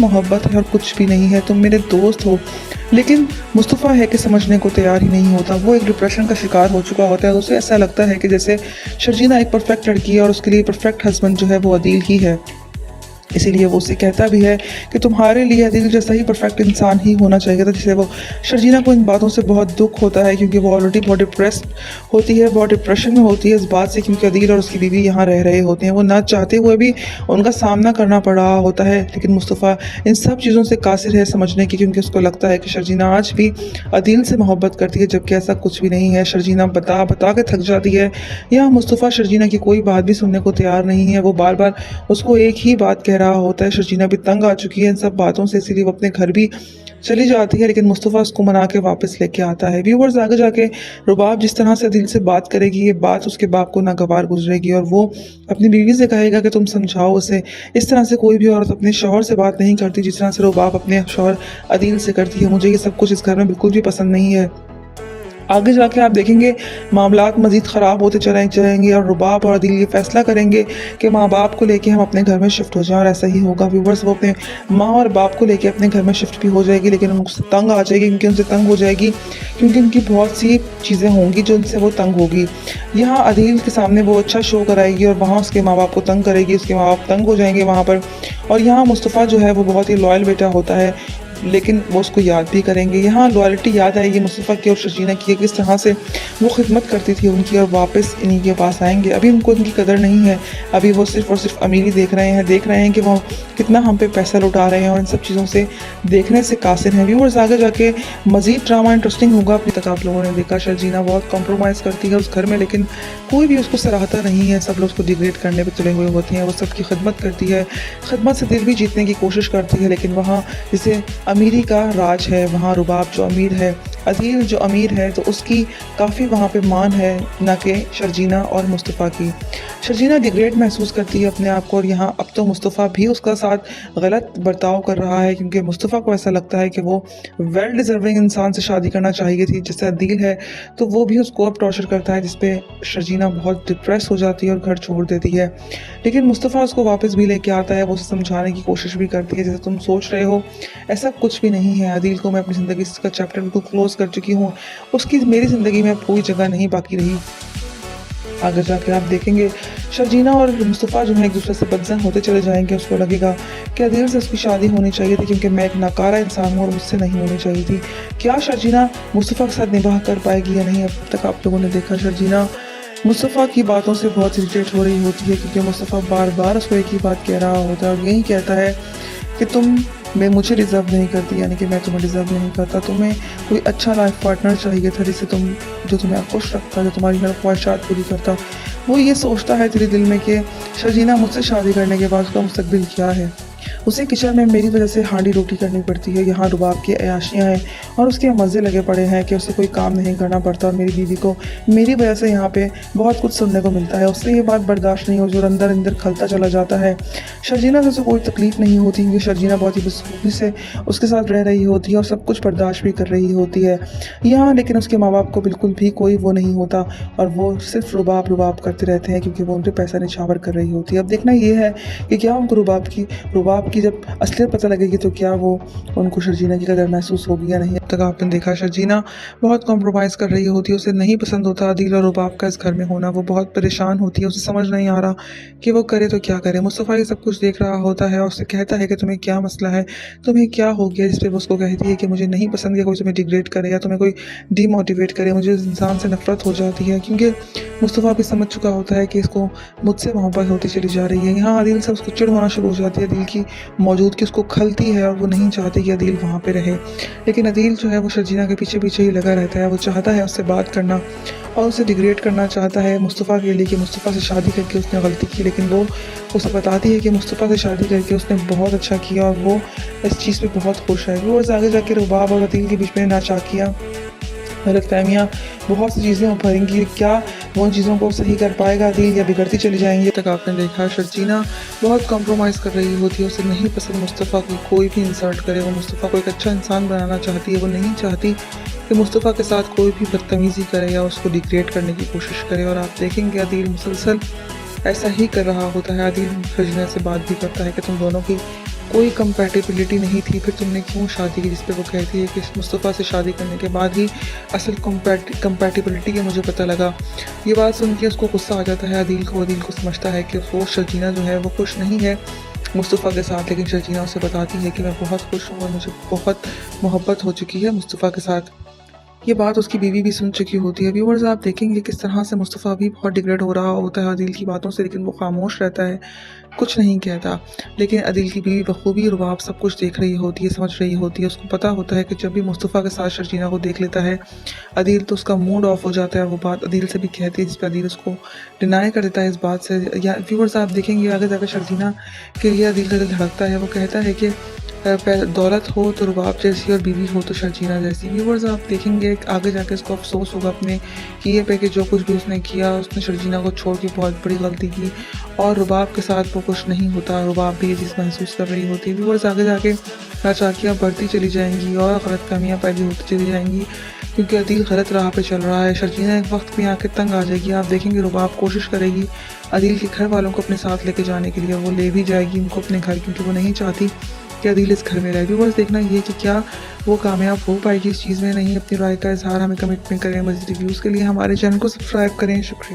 मोहब्बत है और कुछ भी नहीं है, तुम मेरे दोस्त हो। लेकिन मुस्तफ़ा है कि समझने को तैयार ही नहीं होता। वो एक डिप्रेशन का शिकार हो चुका होता है। उसे ऐसा लगता है कि जैसे शर्जीना एक परफेक्ट लड़की है और उसके लिए परफेक्ट हस्बैंड जो है वो अदील ही है। इसीलिए वो उससे कहता भी है कि तुम्हारे लिए दिल जैसा ही परफेक्ट इंसान ही होना चाहिए था। जिससे वो शर्जीना को इन बातों से बहुत दुख होता है, क्योंकि वो ऑलरेडी बहुत डिप्रेस्ड होती है, बहुत डिप्रेशन में होती है इस बात से, क्योंकि अदील और उसकी बीवी यहाँ रह रहे होते हैं। वो ना चाहते हुए भी उनका सामना करना पड़ रहा होता है। लेकिन मुस्तफ़ा इन सब चीज़ों से कासिर है समझने की, क्योंकि उसको लगता है कि शर्जीना आज भी अदील से मोहब्बत करती है, जबकि ऐसा कुछ भी नहीं है। शर्जीना बता बता के थक जाती है। यहाँ मुस्तफ़ा शर्जीना की कोई बात भी सुनने को तैयार नहीं है। वो बार बार उसको एक ही बात कह रहा होता है। शर्जीना भी तंग आ चुकी है इन सब बातों से, इसीलिए वो अपने घर भी चली जाती है। लेकिन मुस्तफ़ा उसको मना के वापस लेके आता है। व्यूवर्स, आगे जाके रुबाब जिस तरह से दिल से बात करेगी, ये बात उसके बाप को नागवार गुजरेगी और वो अपनी बीवी से कहेगा कि तुम समझाओ उसे। इस तरह से कोई भी औरत अपने शौहर से बात नहीं करती जिस तरह से रुबाब अपने शौहर अदील से करती है। मुझे ये सब कुछ इस घर में बिल्कुल भी पसंद नहीं है। आगे जाके आप देखेंगे मामलात मज़ीद ख़राब होते चले जाएंगे और रुबाब और अदील ये फैसला करेंगे कि माँ बाप को लेके हम अपने घर में शिफ्ट हो जाएं, और ऐसा ही होगा। व्यूवर्स, वो अपने माँ और बाप को लेके अपने घर में शिफ्ट भी हो जाएगी, लेकिन उनसे तंग आ जाएगी, क्योंकि उनसे तंग हो जाएगी, क्योंकि उनकी बहुत सी चीज़ें होंगी जो उनसे वो तंग होगी। यहाँ अदील के सामने वो अच्छा शो कराएगी और वहाँ उसके माँ बाप को तंग करेगी, उसके माँ बाप तंग हो जाएंगे वहाँ पर। और यहाँ मुस्तफ़ा जो है वो बहुत ही लॉयल बेटा होता है, लेकिन वो उसको याद भी करेंगे। यहाँ लॉयल्टी याद आएगी मुस्तफ़ा की और शर्जीना की, किस तरह से वो खिदमत करती थी उनकी, और वापस इन्हीं के पास आएंगे। अभी उनको इनकी कदर नहीं है। अभी वो सिर्फ़ और सिर्फ अमीरी देख रहे हैं कि वो कितना हम पे पैसा लुटा रहे हैं, और इन सब चीज़ों से देखने से कासिर हैं। व्यूअर्स, आगे जाके मज़ीद ड्रामा इंटरेस्टिंग होगा। अभी तक आप लोगों ने देखा शर्जीना बहुत कॉम्प्रोमाइज़ करती है उस घर में, लेकिन कोई भी उसको सराहता नहीं है। सब लोग उसको डिग्रेड करने पर तुले हुए होते हैं। वो सबकी खिदमत करती है, खिदमत से दिल भी जीतने की कोशिश करती है। लेकिन वहाँ जिसे अमीरी का राज है, वहाँ रुबाब जो अमीर है, अदील जो अमीर है, तो उसकी काफ़ी वहाँ पे मान है, ना कि शर्जीना और मुस्तफ़ा की। शर्जीना डिग्रेड महसूस करती है अपने आप को, और यहाँ अब तो मुस्तफ़ा भी उसका साथ गलत बर्ताव कर रहा है, क्योंकि मुस्तफ़ा को ऐसा लगता है कि वो वेल डिज़र्विंग इंसान से शादी करना चाहिए थी। जैसे अदील है तो वो भी उसको अब टॉर्चर करता है, जिसपे शर्जीना बहुत डिप्रेस हो जाती है और घर छोड़ देती है। लेकिन मुस्तफ़ा उसको वापस भी लेके आता है। वो उसे समझाने की कोशिश भी करती है, जैसे तुम सोच रहे हो ऐसा कुछ भी नहीं है। अदील को मैं अपनी ज़िंदगी का चैप्टर बिल्कुल क्लोज कर चुकी हूँ। उसकी मेरी ज़िंदगी में अब कोई जगह नहीं बाकी रही। आगे जाके आप देखेंगे शर्जीना और मुस्तफ़ा जो है एक दूसरे से बदज़न होते चले जाएंगे। उसको लगेगा कि अदील से उसकी शादी होनी चाहिए थी, क्योंकि मैं एक नाकारा इंसान हूँ और मुझसे नहीं होनी चाहिए थी। क्या शर्जीना मुस्तफ़ा के साथ निभाह कर पाएगी या नहीं? अब तक आप लोगों ने देखा शर्जीना मुस्तफ़ा की बातों से बहुत इरिटेट हो रही होती है, क्योंकि मुस्तफ़ा बार बार उसको एक ही बात कह रहा होता है और यही कहता है कि तुम मैं मुझे डिज़र्व नहीं करती, यानी कि मैं तुम्हें डिज़र्व नहीं करता। तुम्हें कोई अच्छा लाइफ पार्टनर चाहिए था जिससे जो तुम्हें खुश रखता, जो तुम्हारी हर ख्वाहिशात पूरी करता। वो ये सोचता है तेरे दिल में कि शर्जीना मुझसे शादी करने के बाद उसका मुस्तकबिल क्या है। उसे किचन में मेरी वजह से हांडी रोटी करनी पड़ती है। यहाँ रुबाब की अयाशियाँ हैं और उसके मज़े लगे पड़े हैं कि उसे कोई काम नहीं करना पड़ता, और मेरी बीवी को मेरी वजह से यहाँ पे बहुत कुछ सुनने को मिलता है। उससे ये बात बर्दाश्त नहीं हो, जो अंदर अंदर खलता चला जाता है। शर्जीना से उसे कोई तकलीफ़ नहीं होती, क्योंकि शर्जीना बहुत ही बखूबी से उसके साथ रह रही होती है और सब कुछ बर्दाश्त भी कर रही होती है यहाँ। लेकिन उसके माँ बाप को बिल्कुल भी कोई वो नहीं होता, और वो सिर्फ रुबाब रुबाब करते रहते हैं, क्योंकि वो उन पर पैसा निछावर कर रही होती है। अब देखना ये है कि क्या उनको रुबाब की जब असलियत पता लगेगी तो क्या वो उनको शर्जीना की कदर महसूस होगी या नहीं। अब तक आपने देखा शर्जीना बहुत कॉम्प्रोमाइज़ कर रही होती है। उसे नहीं पसंद होता अदील और रुबाब का इस घर में होना। वो बहुत परेशान होती है, उसे समझ नहीं आ रहा कि वो करे तो क्या करे। मुस्तफ़ा ये सब कुछ देख रहा होता है और उससे कहता है कि तुम्हें क्या मसला है, तुम्हें क्या हो गया, जिस पर वो उसको कहती है कि मुझे नहीं पसंद कि कोई तुम्हें डिग्रेड करे या तुम्हें कोई डीमोटिवेट करे। मुझे इस इंसान से नफरत हो जाती है, क्योंकि मुस्तफ़ा भी समझ चुका होता है कि इसको मुझसे मोहब्बत होती चली जा रही है। यहाँ अदील से उसको चिढ़ होना शुरू हो जाती है। अदील की मौजूदगी उसको खलती है और वो नहीं चाहती कि अदील वहाँ पे रहे। लेकिन अदील जो है वो शर्जीना के पीछे पीछे ही लगा रहता है। वो चाहता है उससे बात करना और उसे डिग्रेड करना चाहता है मुस्तफ़ा के लिए, कि मुस्तफ़ा से शादी करके उसने गलती की। लेकिन वो उसे बताती है कि मुस्तफ़ा से शादी करके उसने बहुत अच्छा किया और वो इस चीज़ पे बहुत खुश है। वो आगे जाके रुबाब और अदील के बीच में नाचाकियाँ, गलतफहमियाँ, बहुत सी चीज़ें उभरेंगी। क्या वो उन चीज़ों को सही कर पाएगा अदील, या बिगड़ती चली जाएंगी? तक आपने देखा शर्जीना बहुत कॉम्प्रोमाइज़ कर रही होती है। उसे नहीं पसंद मुस्तफ़ा की कोई भी इंसल्ट करे। वो मुस्तफ़ा को एक अच्छा इंसान बनाना चाहती है। वो नहीं चाहती कि मुस्तफ़ा के साथ कोई भी बदतमीज़ी करे या उसको डिग्रेड करने की कोशिश करे। और आप देखेंगे अदील मुसलसल ऐसा ही कर रहा होता है। अदील शर्जीना से बात भी करता है कि तुम दोनों की कोई कंपैटिबिलिटी नहीं थी, फिर तुमने क्यों शादी की? जिस पे वो कहती है कि इस मुस्तफ़ा से शादी करने के बाद ही असल कंपैटिबिलिटी का मुझे पता लगा। ये बात सुन के उसको गुस्सा आ जाता है अदील को। अदील को समझता है कि वो शर्जीना जो है वो खुश नहीं है मुस्तफ़ा के साथ, लेकिन शर्जीना उसे बताती है कि मैं बहुत खुश हूँ और मुझे बहुत मोहब्बत हो चुकी है मुस्तफ़ा के साथ। ये बात उसकी बीवी भी सुन चुकी होती है। व्यूअर्स, आप देखेंगे किस तरह से मुस्तफ़ा भी बहुत डिग्रेड हो रहा होता है अदील की बातों से, लेकिन वो खामोश रहता है, कुछ नहीं कहता। लेकिन अदील की बीवी बखूबी रुबाब सब कुछ देख रही होती है, समझ रही होती है। उसको पता होता है कि जब भी मुस्तफ़ा के साथ शर्जीना को देख लेता है अदील, तो उसका मूड ऑफ हो जाता है। वो बात अदील से भी कहती है, जिस पे अदील उसको डिनाई कर देता है इस बात से। या व्यूअर्स, आप देखेंगे आगे जाकर शर्जीना के लिए अदील का दिल धड़कता है। वो कहता है कि दौलत हो तो रुबाब जैसी और बीवी हो तो शर्जीना जैसी। व्यूअर्स, आप देखेंगे आगे जाके इसको अफसोस होगा अपने किए पे कि जो कुछ भी उसने किया, उसने शर्जीना को छोड़ के बहुत बड़ी गलती की और रुबाब के साथ वो कुछ नहीं होता। रुबाब भी ये चीज़ महसूस कर रही होती है। व्यूअर्स, आगे जाके नाचाकियाँ बढ़ती चली जाएंगी और गलतफहमियाँ पैदा होती चली जाएंगी, क्योंकि अदील गलत राह पे चल रहा है। शर्जीना एक वक्त में आके तंग आ जाएगी। आप देखेंगे रुबाब कोशिश करेगी अदील के घर वालों को अपने साथ लेके जाने के लिए। वो ले भी जाएगी उनको अपने घर, क्योंकि वो नहीं चाहती कि अदील इस घर में रहे। व्यूअर्स, देखना ये कि क्या वो कामयाब हो पाएगी इस चीज़ में। नहीं, अपनी राय का इज़हार हमें कमेंट में करें। मज़ीद रिव्यूज़ के लिए हमारे चैनल को सब्सक्राइब करें। शुक्रिया।